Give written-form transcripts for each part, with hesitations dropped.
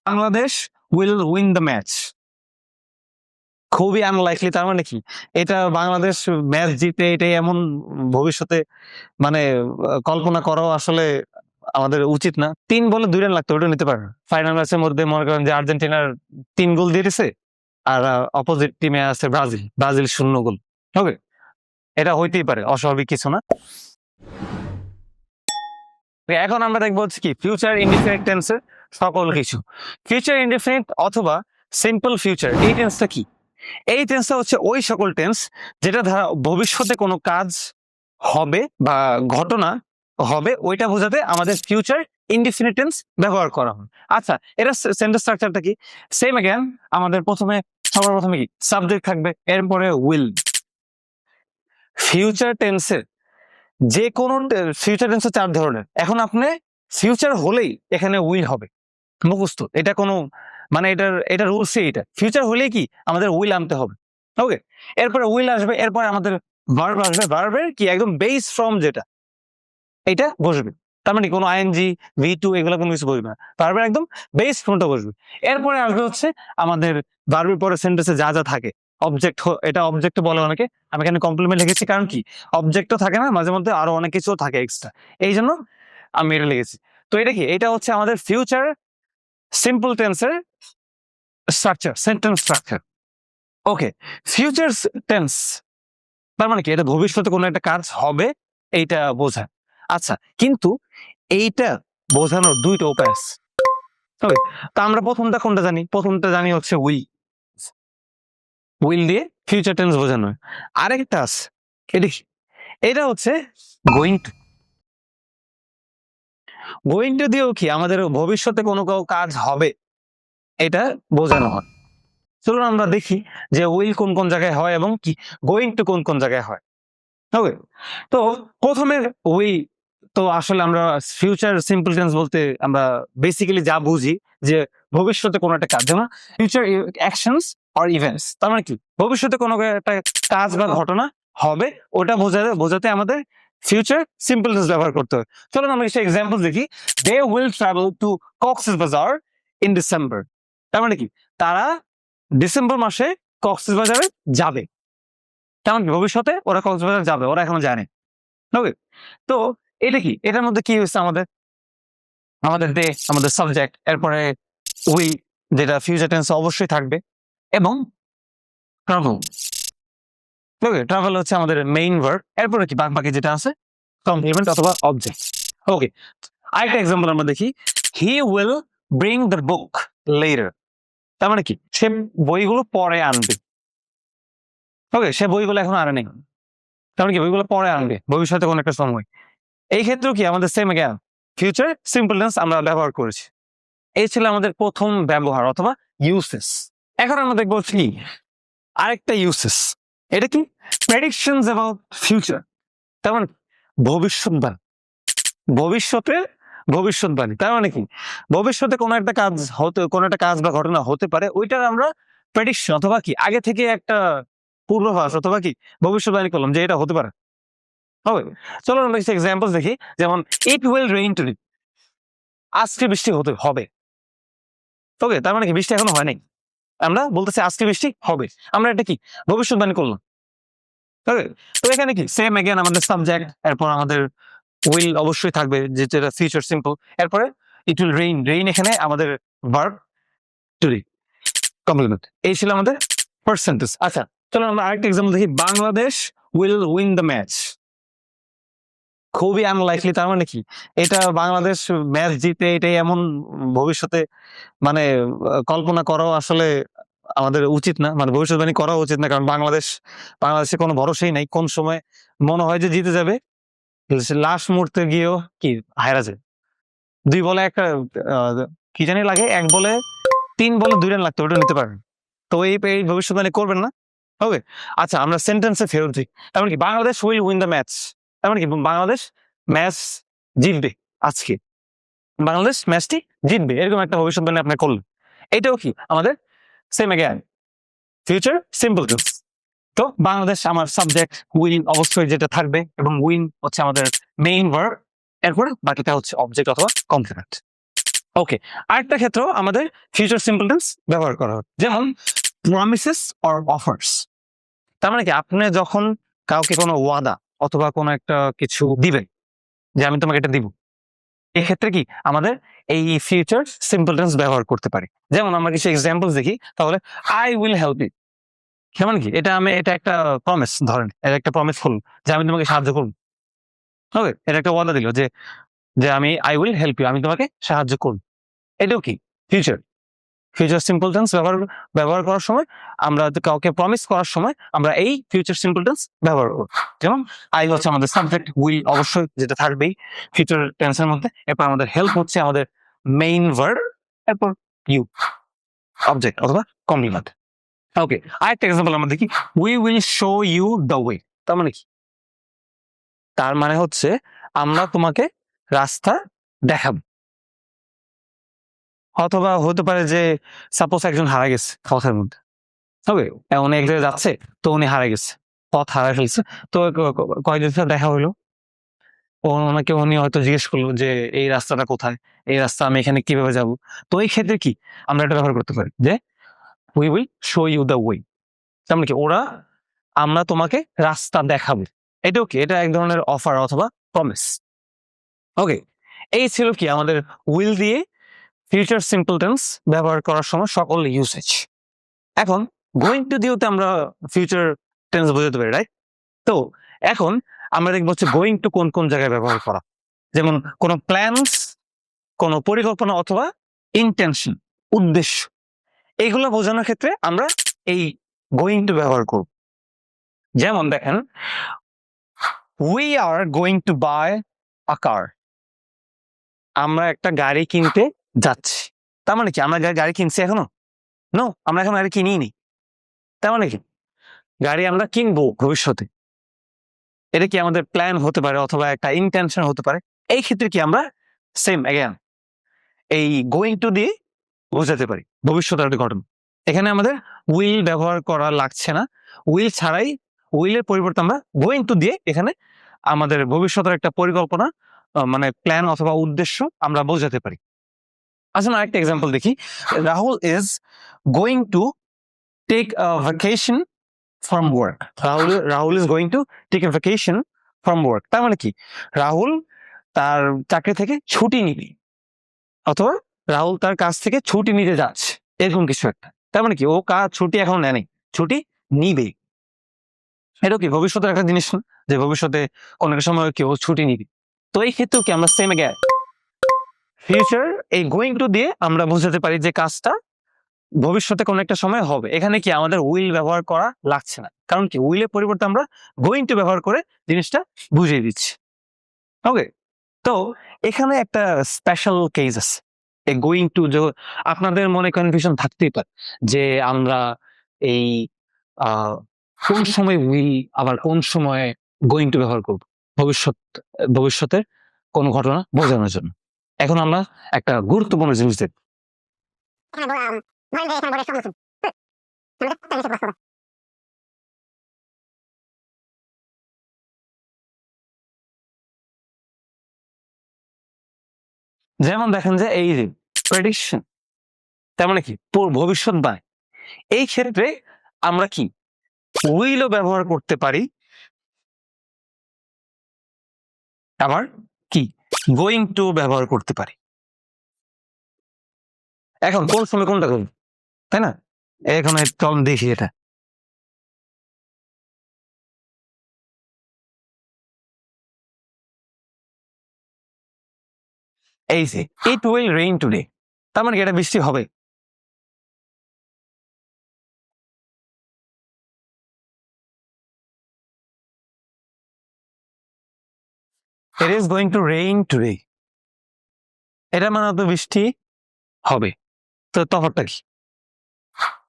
Bangladesh will win the match. খুবই unlikely, তার মানে কি এটা বাংলাদেশ ম্যাচ জিতে এটাই এমন ভবিষ্যতে মানে কল্পনা করাও আসলে আমাদের উচিত না। ৩ বলে ২ রান লাগতো, ওটা নিতে পারে না। ফাইনাল ম্যাচের মধ্যে মনে করেন যে আর্জেন্টিনার ৩ গোল দিয়ে দিছে আর অপোজিট টিমে আছে ব্রাজিল ০ গোল। ওকে, এটা হইতেই পারে, অস্বাভাবিক কিছু না। এখন আমরা দেখবো হচ্ছে কি ফিউচার ইনডিফিনিট টেন্সের সকল কিছু। ফিউচার ইনডিফিনিট অথবা সিম্পল ফিউচার, এই টেন্সটা কি? এই টেন্সটা হচ্ছে ওই সকল টেন্স যেটা দ্বারা ভবিষ্যতে কোনো কাজ হবে বা ঘটনা হবে ওইটা বোঝাতে আমাদের ফিউচার ইনডিফিনিট টেন্স ব্যবহার করা হয়। আচ্ছা, এটা সেন্টেন্স স্ট্রাকচারটা কি? সেম अगेन, আমাদের সবার প্রথমে কি সাবজেক্ট থাকবে, এরপরে উইল। ফিউচার টেন্সের যে কোনো ফিউচার টেন্স 4 ধরনের। এখন আপনি ফিউচার হলেই এখানে উইল হবে, মুখস্থ। এটা কোনো মানে এটা রুলসই, এটা ফিউচার হলেই কি আমাদের উইল আনতে হবে। ওকে, এরপরে উইল আসবে, এরপরে আমাদের ভার্ব আসবে। ভার্বের কি একদম বেস ফ্রম যেটা এটা বসবে, তার মানে কোনো আইএনজি V2 এগুলো কোনো কিছু বসবে না, ভার্বের একদম বেস ফ্রমটা বসবে। এরপরে আসবে হচ্ছে আমাদের ভার্বের পরে সেন্টেন্সে যা যা থাকে অবজেক্ট, এটা অবজেক্ট বলে অনেকে, আমি এখানে কমপ্লিমেন্ট লিখেছি কারণ কি অবজেক্টও থাকে না, মাঝে মধ্যে আরো অনেক কিছু থাকে এক্সট্রা, এই জন্য আমি এটা লিখেছি। তো এটা কি, এটা হচ্ছে আমাদের ফিউচার সিম্পল টেন্সের স্ট্রাকচার, সেন্টেন্স স্ট্রাকচার। ওকে, ফিউচার টেন্স তার মানে কি এটা ভবিষ্যতে কোনো একটা কাজ হবে এইটা বোঝায়। আচ্ছা, কিন্তু এইটা বোঝানোর 2টা উপায় আছে। ওকে, তো আমরা প্রথমটা কোনটা জানি? প্রথমটা জানি হচ্ছে উইল দিয়ে ফিউচার টেন্স বোঝানো হয়। আরেকটা আছে, এটা কি? এটা হচ্ছে গোয়িং টু। গোয়িং টু দিয়েও কি আমাদের ভবিষ্যতে কোনো কাজ হবে এটা বোঝানো হয়। চলুন আমরা দেখি যে উইল কোন কোন জায়গায় হয় এবং কি গোয়িং টু কোন কোন জায়গায় হয়। ওকে, তো প্রথমে উই, তো আসলে আমরা ফিউচার সিম্পল টেন্স বলতে আমরা বেসিক্যালি যা বুঝি যে ভবিষ্যতে কোনো একটা কাজ, যেমন ফিউচার অ্যাকশনস অর ইভেন্টস, তার মানে কি ভবিষ্যতে কোনো একটা কাজ বা ঘটনা হবে ওটা বোঝাতে আমাদের ফিউচার সিম্পল টেন্স ব্যবহার করতে হবে। চলুন আমরা একটা এক্সাম্পল দেখি। They will travel to Cox's Bazar in December, তার মানে কি তারা ডিসেম্বর মাসে কক্সবাজারে যাবে। তেমন কি ভবিষ্যতে ওরা কক্সবাজার যাবে, ওরা এখনো জানে। ওকে, তো এটা কি, এটার মধ্যে কি হচ্ছে আমাদের দে, আমাদের সাবজেক্ট, এরপরে উইল যেটা ফিউচার টেন্স অবশ্যই থাকবে, এবং ট্রাভেল। ওকে, ট্রাভেল হচ্ছে আমাদের মেইন ভার্ব, এরপরে কি বাকি যেটা আছে কমপ্লিমেন্ট অথবা অবজেক্ট। ওকে, আরেকটা এক্সাম্পল আমরা দেখি। He will bring the book letter, তার মানে কি সে বইগুলো পরে আনবে। ওকে, সে বইগুলো এখন আনে নেই, তার মানে কি বইগুলো পরে আনবে ভবিষ্যতে কোনো একটা সময়। এই ক্ষেত্রেও কি আমাদের same again future simple tense আমরা ব্যবহার করেছি। এই ছিল আমাদের প্রথম ব্যবহার অথবা ইউসেস। এখন আমরা দেখবো কি আরেকটা ইউসেস, এটা কি প্রেডিকশনস অ্যাবাউট ফিউচার, তার মানে ভবিষ্যৎবাণী। ভবিষ্যতে ভবিষ্যৎবাণী তার মানে কি ভবিষ্যতে কোনো একটা কাজ বা ঘটনা হতে পারে, ওইটার আমরা প্রেডিকশন অথবা কি আগে থেকে একটা পূর্বাভাস অথবা কি ভবিষ্যৎবাণী করলাম যে এটা হতে পারে। হবে, চলো আমরা কিছু এক্সাম্পল দেখি। যেমন ইট উইল রেইন টুডে, আজকে বৃষ্টি হবে। ওকে, তার মানে কি বৃষ্টি এখনো হয় নাই, আমরা বলতেছি আজকে বৃষ্টি হবে, আমরা এটা কি ভবিষ্যৎবাণী করলাম। ওকে, তো এখানে কি সেম अगेन আমাদের সাবজেক্ট, এরপর আমাদের উইল অবশ্যই থাকবে যেটা ফিউচার সিম্পল, এরপরে ইট উইল রেইন এখানে আমাদের ভার্ব টুডে কমপ্লিমেন্ট। এই ছিল আমাদের ফার্স্ট সেন্টেন্স। আচ্ছা, চলো আমরা আরেকটা এক্সাম্পল দেখি। Bangladesh will win the match. খুবই আনলাইকলি, তার মানে কি এটা বাংলাদেশ ম্যাচ জিতে এটাই এমন ভবিষ্যতে মানে কল্পনা করাও আসলে আমাদের উচিত না, মানে ভবিষ্যৎবাণী করা উচিত না, কারণ বাংলাদেশে কোনো ভরসাই নাই, কোন সময় মনে হয় যে জিতে যাবে, লাস্ট মুহূর্তে গিয়েও কি হারা যায়। 2 বলে একটা কি জানি লাগে, 1 বলে 3 বলে 2 রান লাগতো, ওটা নিতে পারেন। তো এই ভবিষ্যৎবাণী করবেন না। ওকে, আচ্ছা আমরা সেন্টেন্সে ফেরত দিই। তার মানে কি Bangladesh will win the match, তার মানে কি বাংলাদেশ ম্যাচ জিতবে আজকে, বাংলাদেশ ম্যাচটি জিতবে, এরকম একটা ভবিষ্যৎবাণী আপনি করলেন। এটাও কি আমাদের same again future simple tense. তো বাংলাদেশ আমার সাবজেক্ট, উইন অবশ্যই যেটা থাকবে, এবং উইন হচ্ছে আমাদের মেইন ভার্ব, এরপর বাকিটা হচ্ছে অবজেক্ট অথবা কমপ্লিমেন্ট। ওকে, আরেকটা ক্ষেত্রেও আমাদের ফিউচার সিম্পল টেন্স ব্যবহার করা হয়, যেমন প্রমিসেস অর অফার্স। তার মানে কি, আপনি যখন কাউকে কোনো ওয়াদা অথবা কোনো একটা কিছু দিবেন, যে আমি তোমাকে এটা দিব, এক্ষেত্রে কি আমাদের এই ফিউচার সিম্পল টেন্স ব্যবহার করতে পারি। যেমন আমরা কিছু এক্সাম্পল দেখি, তাহলে আই উইল হেল্প ইউ, কেমন কি এটা একটা প্রমিস, ধরেন এটা একটা প্রমিস হল যে আমি তোমাকে সাহায্য করবো। ওকে, এটা একটা ওয়াদা দিল যে যে আমি আই উইল হেল্প ইউ, আমি তোমাকে সাহায্য করব। এটাও কি ফিউচার। ফিউচার সিম্পল টেন্স ব্যবহার করার সময়, আমরা কাউকে প্রমিস করার সময় আমরা এই ফিউচার সিম্পল টেন্স ব্যবহার করব। যেমন আই হচ্ছে আমাদের সাবজেক্ট, উইল অবশ্যই যেটা থাকবেই ফিউচার টেন্সের মধ্যে, এরপর আমাদের হেল্প হচ্ছে আমাদের মেইন ভার্ব, এরপর ইউ অবজেক্ট অথবা কমপ্লিমেন্ট। ওকে, আরেকটা এক্সাম্পল আমরা দেখি, we will show you the way. তার মানে কি? তার মানে হচ্ছে আমরা তোমাকে রাস্তা দেখাবো। অথবা হতে পারে যে সাপোজ একজন হারা গেছে পথের মধ্যে, ওকে, উনি এক জায়গায় যাচ্ছে, তো উনি হারা গেছে, পথ হারায় ফেলছে, তো কয়েকদিন সাথে দেখা হইলো, ওনাকে উনি হয়তো জিজ্ঞেস করলো যে এই রাস্তাটা কোথায়, এই রাস্তা আমি এখানে কিভাবে যাব। তো এই ক্ষেত্রে কি আমরা এটা ব্যবহার করতে পারি যে we will show you the way. তার মানে কি, আমরা তোমাকে রাস্তা দেখাবো। এটাও কি, এটা এক ধরনের অফার অথবা প্রমিস। ওকে, এই ছিল কি আমাদের উইল দিয়ে ফিউচার সিম্পল টেন্স ব্যবহার করার সময় সকল ইউসেজ। এখন গোয়িং টু দিয়েও আমরা ফিউচার টেন্স বোঝাতে পারি, রাইট? তো এখন আমরা দেখবো হচ্ছে গোয়িং টু কোন কোন জায়গায় ব্যবহার করা, যেমন কোন প্ল্যানস, কোন পরিকল্পনা অথবা ইন্টেনশন, উদ্দেশ্য, এইগুলো বোঝানোর ক্ষেত্রে আমরা এই গোয়িং টু ব্যবহার করব। যেমন দেখেন, we are going to buy a car, আমরা একটা গাড়ি কিনতে যাচ্ছি। তার মানে কি, আমরা গাড়ি কিনছি এখনো? নো, আমরা এখন গাড়ি কিনিনি। তার মানে কি, গাড়ি আমরা কিনবো ভবিষ্যতে। এটা কি আমাদের প্ল্যান হতে পারে অথবা একটা ইন্টেনশন হতে পারে। এই ক্ষেত্রে কি আমরা সেম অ্যাগেন এই গোয়িং টু দিয়ে বোঝাতে পারি ভবিষ্যতের একটা ঘটনা। এখানে আমাদের উইল ব্যবহার করা লাগছে না, উইল ছাড়াই, উইলের পরিবর্তে আমরা গোয়িং টু দিয়ে এখানে আমাদের ভবিষ্যতের একটা পরিকল্পনা, মানে প্ল্যান অথবা উদ্দেশ্য আমরা বোঝাতে পারি। আসুন আরেকটা এক্সাম্পল দেখি, Rahul is going to take a vacation from work. Rahul is going to take a vacation from work. তার মানে কি, রাহুল তার চাকরি থেকে ছুটি নিবে, অথবা রাহুল তার কাছ থেকে ছুটি নিতে যাচ্ছে, এরকম কিছু একটা। তার মানে কি, ও ছুটি এখন নেয়নি, ছুটি নিবে। এটা কি ভবিষ্যতের একটা জিনিস না, যে ভবিষ্যতে কোন একটা সময় কেউ ছুটি নিবে। তো এই ক্ষেত্রেও কি আমরা সেম ফিউচার এই গোয়িং টু দিয়ে আমরা বোঝাতে পারি যে কাজটা ভবিষ্যতে কোনো একটা সময় হবে। এখানে কি আমাদের উইল ব্যবহার করা লাগছে না, কারণ কি উইলের পরিবর্তে আমরা গোয়িং টু ব্যবহার করে জিনিসটা বুঝিয়ে দিচ্ছি। ওকে, তো এখানে একটা স্পেশাল কেস আছে এই গোয়িং টু। আপনাদের মনে কনফিউশন থাকতেই পারে যে আমরা এই কোন সময় উইল আবার কোন সময় গোয়িং টু ব্যবহার করব ভবিষ্যতের কোন ঘটনা বোঝানোর জন্য। এখন আমরা একটা গুরুত্বপূর্ণ জিনিস দেখব। যেমন দেখেন যে এই যে প্রেডিকশন, তার মানে কি ভবিষ্যৎবাণী। এই ক্ষেত্রে আমরা কি উইলও ব্যবহার করতে পারি, আবার কি গোয়িং টু ব্যবহার করতে পারি। এখন কোন সময় কোনটা করব, তাই না? এখন চল দেখি এটা। এই যে ইট উইল রেইন টুডে, তার মানে কি এটা বৃষ্টি হবে। It is going two rain today, এটা মানে তো বৃষ্টি হবে। তো তফাৎটা কি,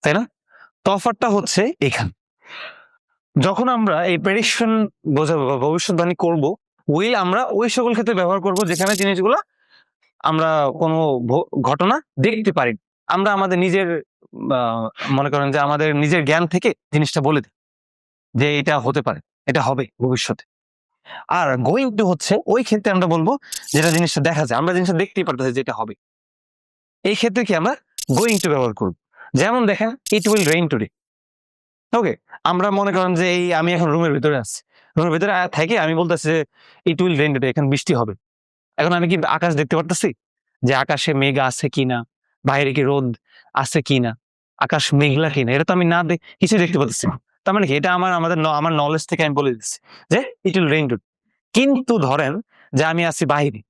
তাই না? তফাৎটা হচ্ছে এখানে, যখন আমরা এই প্রেডিকশন বোঝাবো বা ভবিষ্যৎবাণী করব, উইল আমরা ওই সকল ক্ষেত্রে ব্যবহার করব যেখানে জিনিসগুলো আমরা কোনো ঘটনা দেখতে পারি। আমরা আমাদের নিজের মনে করেন যে আমাদের নিজের জ্ঞান থেকে জিনিসটা বলে দিই যে এটা হতে পারে, এটা হবে ভবিষ্যতে। আর গোয়িং টু হচ্ছে ওই ক্ষেত্রে আমরা বলবো যেটা জিনিসটা দেখা যায়, আমরা জিনিসটা দেখতেই পারতেছি যেটা হবে। এই ক্ষেত্রে কি আমরা গোয়িং টু ব্যবহার করব। যেমন দেখেন ইট উইল রেইন টুডে। ওকে, আমরা মনে করেন যে এই আমি এখন রুমের ভিতরে আছি, রুমের ভিতরে থেকে আমি বলতেছি যে ইট উইল রেইন টুডে, এখন বৃষ্টি হবে। এখন আমি কি আকাশ দেখতে পারতেছি যে আকাশে মেঘ আছে কিনা, বাইরে কি রোদ আছে কিনা, আকাশ মেঘলা কিনা, এটা তো আমি না কিছু দেখতে পাচ্ছি না। তার মানে কি এটা আমার নলেজ থেকে আমি বলে দিচ্ছি যে ইট উইল রেইন টুডে। কিন্তু ধরেন যে আমি আছি বাহিরে,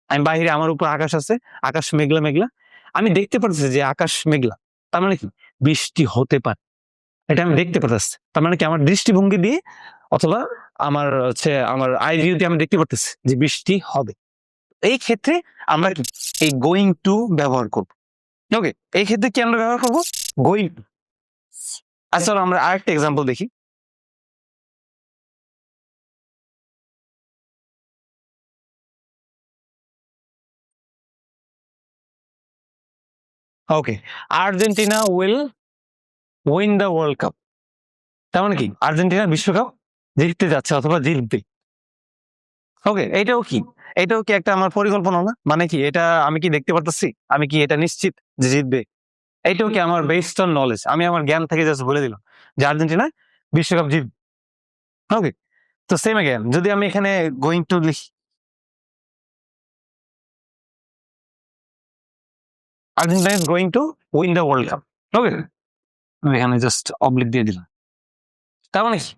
আমি বাহিরে, আমার উপর আকাশ আছে, আকাশ মেঘলা মেঘলা, আমি দেখতে পাচ্ছি যে আকাশ মেঘলা, তার মানে কি বৃষ্টি হতে পারে, এটা আমি দেখতে পাচ্ছি। তার মানে কি আমার দৃষ্টিভঙ্গি দিয়ে অথবা আমার আই ভিউ দিয়ে আমি দেখতে পারতেছি যে বৃষ্টি হবে। এই ক্ষেত্রে আমরা কি এই গোয়িং টু ব্যবহার করব। ওকে, এই ক্ষেত্রে কি আমরা ব্যবহার করব গোয়িং টু। আচ্ছা চলো আমরা আরেকটা এক্সাম্পল দেখি। Okay, Argentina will win the world cup. তার মানে কি আর্জেন্টিনা বিশ্বকাপ জিততে যাচ্ছে অথবা জিতবে। ওকে, এটাও কি একটা আমার পরিকল্পনা না? মানে কি এটা আমি কি দেখতে পারতেছি, আমি কি এটা নিশ্চিত যে জিতবে? এইটাও কি আমার বেসড অন নলেজ, আমি আমার জ্ঞান থেকে জাস্ট বলে দিলাম যে আর্জেন্টিনা বিশ্বকাপ জিতবে। ওকে, তো সেম अगेन যদি আমি এখানে গোয়িং টু লিখি, Argentina is going to win the world cup. Okay, আমি এখানে জাস্ট অবলিক দিয়ে দিলাম। তার মানে কি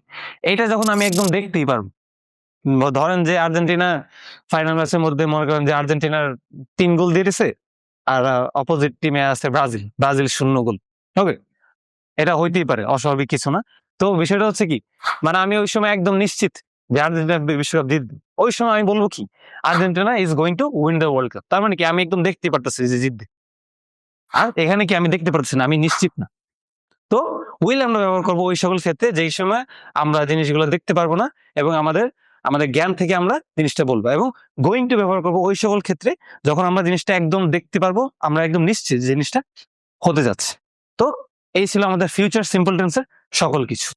এটা যখন আমি একদম দেখতেই পারবো, ধরেন যে আর্জেন্টিনা ফাইনাল ম্যাচের মধ্যে মনে করেন যে আর্জেন্টিনার 3 গোল দিয়ে দিছে, আর অপোজিট টিমে আছে ব্রাজিল, ব্রাজিল 0 গোল। ওকে, এটা হইতেই পারে, অস্বাভাবিক কিছু না। তো বিষয়টা হচ্ছে কি, মানে আমি ওই সময় একদম নিশ্চিত যে আর্জেন্টিনা বিশ্বকাপ জিতবে, ওই সময় আমি বলবো কি Argentina is going to win the world cup. তার মানে কি আমি একদম দেখতে পারতেছি যে জিতবে। আর এখানে কি আমি দেখতে পারতেছি না, আমি নিশ্চিত না। তো উইল আমরা ব্যবহার করবো ওই সকল ক্ষেত্রে যেই সময় আমরা জিনিসগুলো দেখতে পারবো না এবং আমাদের আমাদের জ্ঞান থেকে আমরা জিনিসটা বলবো, এবং গোয়িং টু ব্যবহার করবো ওই সকল ক্ষেত্রে যখন আমরা জিনিসটা একদম দেখতে পারবো, আমরা একদম নিশ্চিত যে জিনিসটা হতে যাচ্ছে। তো এই ছিল আমাদের ফিউচার সিম্পল টেন্সের সকল কিছু।